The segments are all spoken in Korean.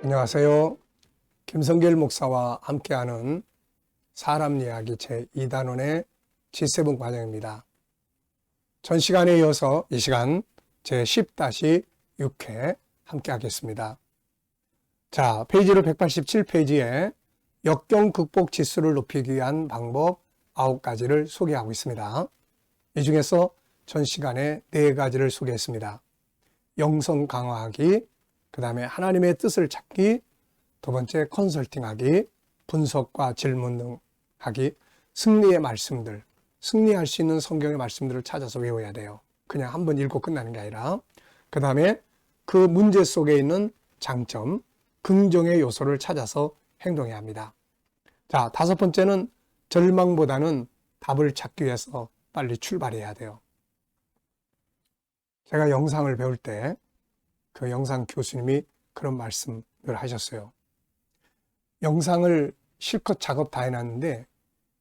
안녕하세요. 김성길 목사와 함께하는 사람 이야기 제2단원의 G7 과정입니다. 전 시간에 이어서 이 시간 제10-6회 함께하겠습니다. 자, 페이지로 187페이지에 역경 극복 지수를 높이기 위한 방법 9가지를 소개하고 있습니다. 이 중에서 전 시간에 4가지를 소개했습니다. 영성 강화하기, 그 다음에 하나님의 뜻을 찾기, 두 번째 컨설팅하기, 분석과 질문하기, 승리의 말씀들, 승리할 수 있는 성경의 말씀들을 찾아서 외워야 돼요. 그냥 한번 읽고 끝나는 게 아니라. 그 다음에 그 문제 속에 있는 장점, 긍정의 요소를 찾아서 행동해야 합니다. 자, 5번째는 절망보다는 답을 찾기 위해서 빨리 출발해야 돼요. 제가 영상을 배울 때 그 영상 교수님이 그런 말씀을 하셨어요. 영상을 실컷 작업 다 해놨는데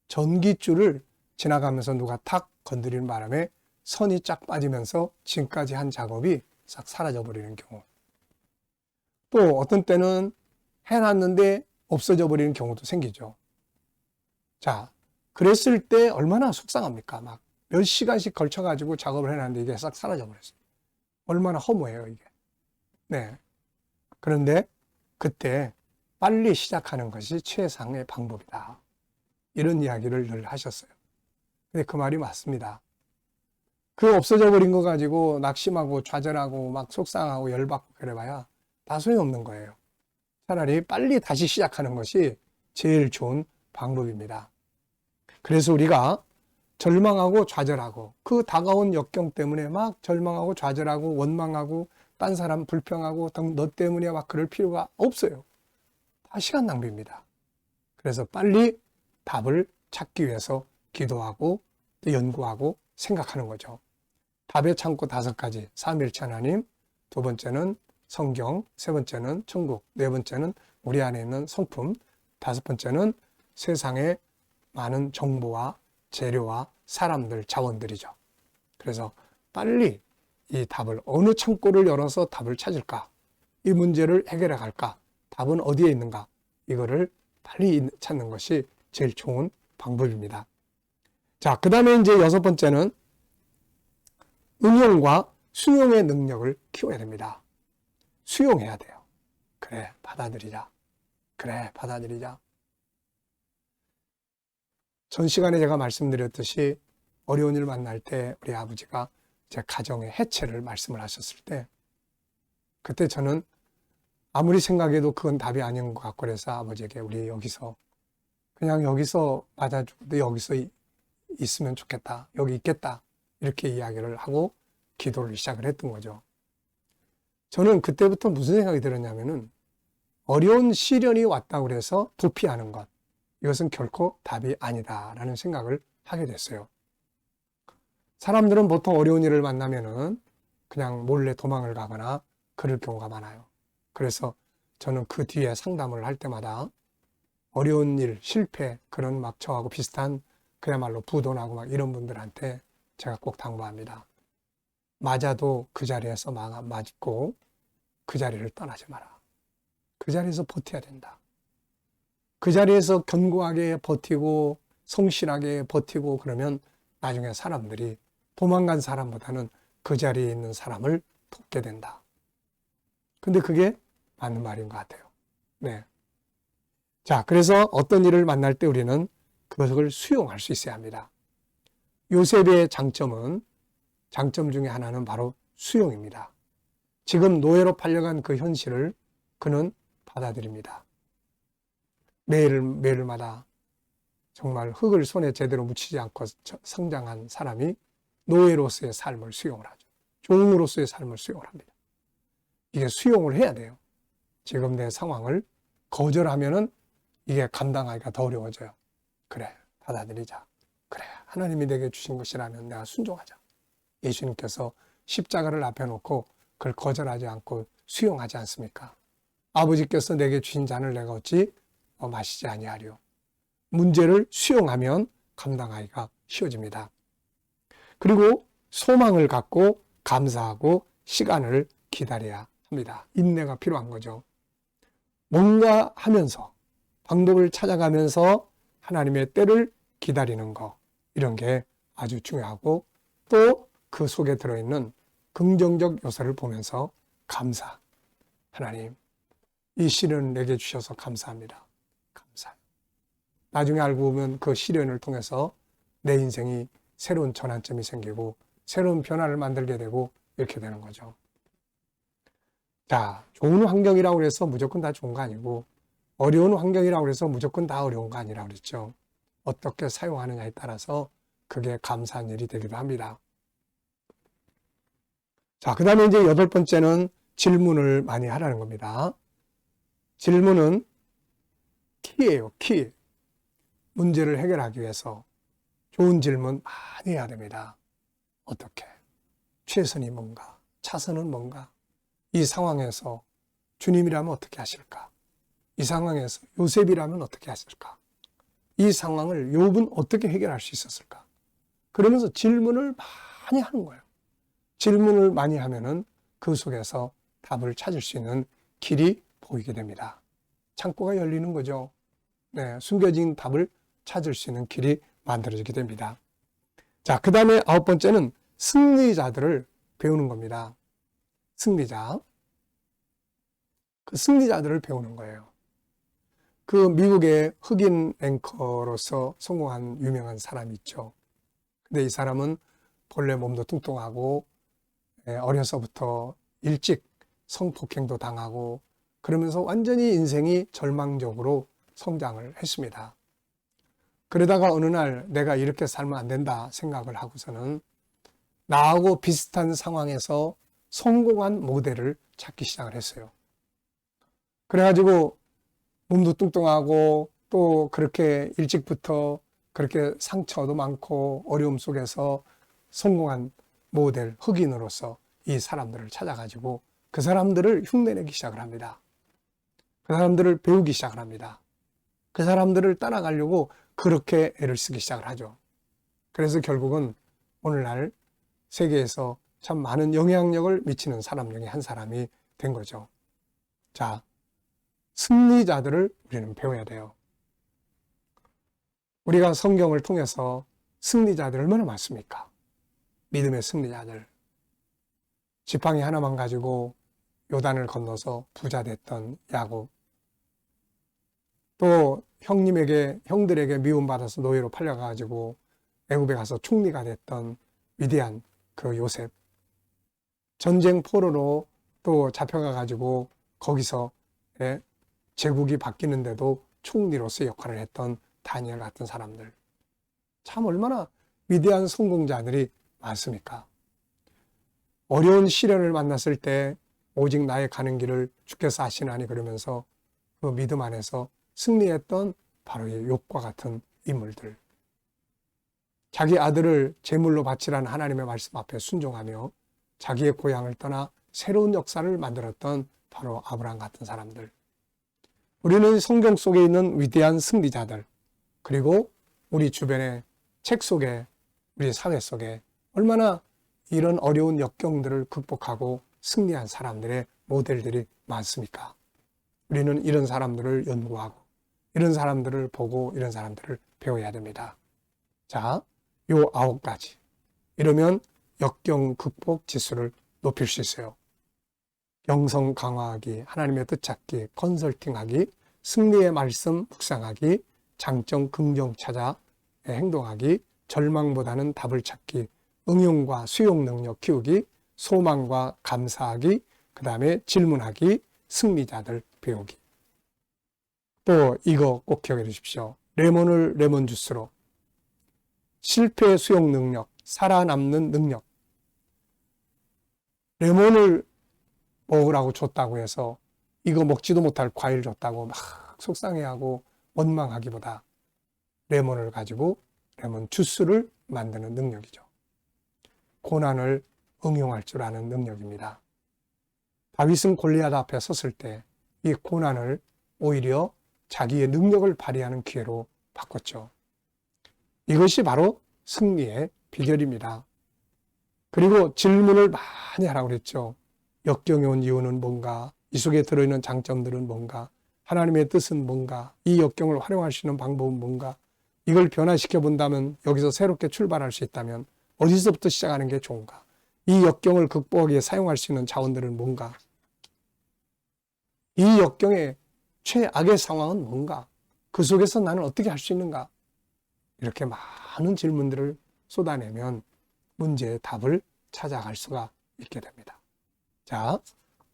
전기줄을 지나가면서 누가 탁 건드리는 바람에 선이 쫙 빠지면서 지금까지 한 작업이 싹 사라져 버리는 경우, 또 어떤 때는 해놨는데 없어져 버리는 경우도 생기죠. 자, 그랬을 때 얼마나 속상합니까? 막 몇 시간씩 걸쳐가지고 작업을 해놨는데 이게 싹 사라져 버렸어요. 얼마나 허무해요, 이게. 네. 그런데 그때 빨리 시작하는 것이 최상의 방법이다. 이런 이야기를 늘 하셨어요. 근데 그 말이 맞습니다. 그 없어져 버린 거 가지고 낙심하고 좌절하고 막 속상하고 열받고 그래봐야 다 소용없는 거예요. 차라리 빨리 다시 시작하는 것이 제일 좋은 방법입니다. 그래서 우리가 절망하고 좌절하고 그 다가온 역경 때문에 막 절망하고 좌절하고 원망하고 딴 사람 불평하고 너 때문에 막 그럴 필요가 없어요. 다 시간 낭비입니다. 그래서 빨리 답을 찾기 위해서 기도하고 연구하고 생각하는 거죠. 답의 창고 5가지, 삼위일체 하나님, 두 번째는 성경, 세 번째는 천국, 네 번째는 우리 안에 있는 성품, 5번째는 세상의 많은 정보와 재료와 사람들, 자원들이죠. 그래서 빨리 이 답을, 어느 창고를 열어서 답을 찾을까? 이 문제를 해결해 갈까? 답은 어디에 있는가? 이거를 빨리 찾는 것이 제일 좋은 방법입니다. 자, 그 다음에 이제 6번째는 응용과 수용의 능력을 키워야 됩니다. 수용해야 돼요. 그래, 받아들이자. 그래, 받아들이자. 전 시간에 제가 말씀드렸듯이 어려운 일 만날 때 우리 아버지가 제 가정의 해체를 말씀을 하셨을 때, 그때 저는 아무리 생각해도 그건 답이 아닌 것 같고 그래서 아버지에게 우리 여기서 그냥 여기서 맞아주고 여기서 있으면 좋겠다, 여기 있겠다, 이렇게 이야기를 하고 기도를 시작을 했던 거죠. 저는 그때부터 무슨 생각이 들었냐면은 어려운 시련이 왔다고 해서 도피하는 것, 이것은 결코 답이 아니다라는 생각을 하게 됐어요. 사람들은 보통 어려운 일을 만나면은 그냥 몰래 도망을 가거나 그럴 경우가 많아요. 그래서 저는 그 뒤에 상담을 할 때마다 어려운 일, 실패, 그런 막 저하고 비슷한 그야말로 부도나고 막 이런 분들한테 제가 꼭 당부합니다. 맞아도 그 자리에서 맞고 그 자리를 떠나지 마라. 그 자리에서 버텨야 된다. 그 자리에서 견고하게 버티고 성실하게 버티고 그러면 나중에 사람들이 도망간 사람보다는 그 자리에 있는 사람을 돕게 된다. 근데 그게 맞는 말인 것 같아요. 네. 자, 그래서 어떤 일을 만날 때 우리는 그것을 수용할 수 있어야 합니다. 요셉의 장점 중에 하나는 바로 수용입니다. 지금 노예로 팔려간 그 현실을 그는 받아들입니다. 매일마다 정말 흙을 손에 제대로 묻히지 않고 성장한 사람이 노예로서의 삶을 수용을 하죠. 종으로서의 삶을 수용을 합니다. 이게 수용을 해야 돼요. 지금 내 상황을 거절하면은 이게 감당하기가 더 어려워져요. 그래, 받아들이자. 그래, 하나님이 내게 주신 것이라면 내가 순종하자. 예수님께서 십자가를 앞에 놓고 그걸 거절하지 않고 수용하지 않습니까? 아버지께서 내게 주신 잔을 내가 어찌 마시지 아니하리요. 문제를 수용하면 감당하기가 쉬워집니다. 그리고 소망을 갖고 감사하고 시간을 기다려야 합니다. 인내가 필요한 거죠. 뭔가 하면서 방법을 찾아가면서 하나님의 때를 기다리는 거, 이런 게 아주 중요하고, 또 그 속에 들어있는 긍정적 요소를 보면서 감사. 하나님, 이 시련을 내게 주셔서 감사합니다. 감사. 나중에 알고 보면 그 시련을 통해서 내 인생이 새로운 전환점이 생기고 새로운 변화를 만들게 되고 이렇게 되는 거죠. 자, 좋은 환경이라고 해서 무조건 다 좋은 거 아니고, 어려운 환경이라고 해서 무조건 다 어려운 거 아니라고 그랬죠. 어떻게 사용하느냐에 따라서 그게 감사한 일이 되기도 합니다. 자, 그 다음에 이제 8번째는 질문을 많이 하라는 겁니다. 질문은 키예요, 키. 문제를 해결하기 위해서 좋은 질문 많이 해야 됩니다. 어떻게? 최선이 뭔가? 차선은 뭔가? 이 상황에서 주님이라면 어떻게 하실까? 이 상황에서 요셉이라면 어떻게 하실까? 이 상황을 욥은 어떻게 해결할 수 있었을까? 그러면서 질문을 많이 하는 거예요. 질문을 많이 하면은 그 속에서 답을 찾을 수 있는 길이 보이게 됩니다. 창고가 열리는 거죠. 네, 숨겨진 답을 찾을 수 있는 길이 만들어지게 됩니다. 자, 그 다음에 9번째는 승리자들을 배우는 겁니다. 승리자. 그 승리자들을 배우는 거예요. 그 미국의 흑인 앵커로서 성공한 유명한 사람이 있죠. 근데 이 사람은 본래 몸도 뚱뚱하고 어려서부터 일찍 성폭행도 당하고 그러면서 완전히 인생이 절망적으로 성장을 했습니다. 그러다가 어느 날 내가 이렇게 살면 안 된다 생각을 하고서는 나하고 비슷한 상황에서 성공한 모델을 찾기 시작을 했어요. 그래가지고 몸도 뚱뚱하고 또 그렇게 일찍부터 그렇게 상처도 많고 어려움 속에서 성공한 모델 흑인으로서 이 사람들을 찾아가지고 그 사람들을 흉내내기 시작을 합니다. 그 사람들을 배우기 시작을 합니다. 그 사람들을 따라가려고 그렇게 애를 쓰기 시작을 하죠. 그래서 결국은 오늘날 세계에서 참 많은 영향력을 미치는 사람 중에 한 사람이 된 거죠. 자, 승리자들을 우리는 배워야 돼요. 우리가 성경을 통해서 승리자들 얼마나 많습니까? 믿음의 승리자들. 지팡이 하나만 가지고 요단을 건너서 부자 됐던 야곱. 또 형들에게 미움받아서 노예로 팔려가지고 애굽에 가서 총리가 됐던 위대한 그 요셉. 전쟁 포로로 또 잡혀가가지고 거기서 제국이 바뀌는데도 총리로서 역할을 했던 다니엘 같은 사람들. 참 얼마나 위대한 성공자들이 많습니까? 어려운 시련을 만났을 때 오직 나의 가는 길을 주께서 아시나니 그러면서 그 믿음 안에서 승리했던 바로 이 욥과 같은 인물들. 자기 아들을 제물로 바치라는 하나님의 말씀 앞에 순종하며 자기의 고향을 떠나 새로운 역사를 만들었던 바로 아브라함 같은 사람들. 우리는 성경 속에 있는 위대한 승리자들, 그리고 우리 주변의 책 속에, 우리 사회 속에 얼마나 이런 어려운 역경들을 극복하고 승리한 사람들의 모델들이 많습니까? 우리는 이런 사람들을 연구하고 이런 사람들을 보고 이런 사람들을 배워야 됩니다. 자, 요 9가지. 이러면 역경 극복 지수를 높일 수 있어요. 영성 강화하기, 하나님의 뜻 찾기, 컨설팅하기, 승리의 말씀 묵상하기, 장점 긍정 찾아 행동하기, 절망보다는 답을 찾기, 응용과 수용 능력 키우기, 소망과 감사하기, 그 다음에 질문하기, 승리자들 배우기. 또 이거 꼭 기억해 주십시오. 레몬을 레몬 주스로. 실패 수용 능력, 살아남는 능력. 레몬을 먹으라고 줬다고 해서 이거 먹지도 못할 과일 줬다고 막 속상해하고 원망하기보다 레몬을 가지고 레몬 주스를 만드는 능력이죠. 고난을 응용할 줄 아는 능력입니다. 다윗은 골리앗 앞에 섰을 때 이 고난을 오히려 자기의 능력을 발휘하는 기회로 바꿨죠. 이것이 바로 승리의 비결입니다. 그리고 질문을 많이 하라고 그랬죠. 역경이 온 이유는 뭔가? 이 속에 들어있는 장점들은 뭔가? 하나님의 뜻은 뭔가? 이 역경을 활용할 수 있는 방법은 뭔가? 이걸 변화시켜 본다면, 여기서 새롭게 출발할 수 있다면 어디서부터 시작하는 게 좋은가? 이 역경을 극복하기 위해 사용할 수 있는 자원들은 뭔가? 이 역경의 최악의 상황은 뭔가? 그 속에서 나는 어떻게 할 수 있는가? 이렇게 많은 질문들을 쏟아내면 문제의 답을 찾아갈 수가 있게 됩니다. 자,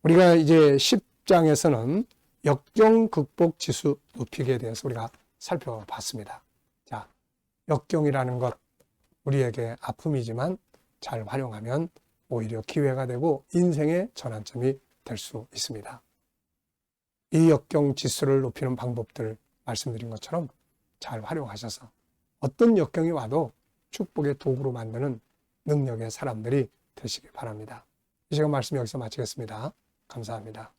우리가 이제 10장에서는 역경 극복 지수 높이기에 대해서 우리가 살펴봤습니다. 자, 역경이라는 것 우리에게 아픔이지만 잘 활용하면 오히려 기회가 되고 인생의 전환점이 될 수 있습니다. 이 역경 지수를 높이는 방법들 말씀드린 것처럼 잘 활용하셔서 어떤 역경이 와도 축복의 도구로 만드는 능력의 사람들이 되시기 바랍니다. 이 시간 말씀 여기서 마치겠습니다. 감사합니다.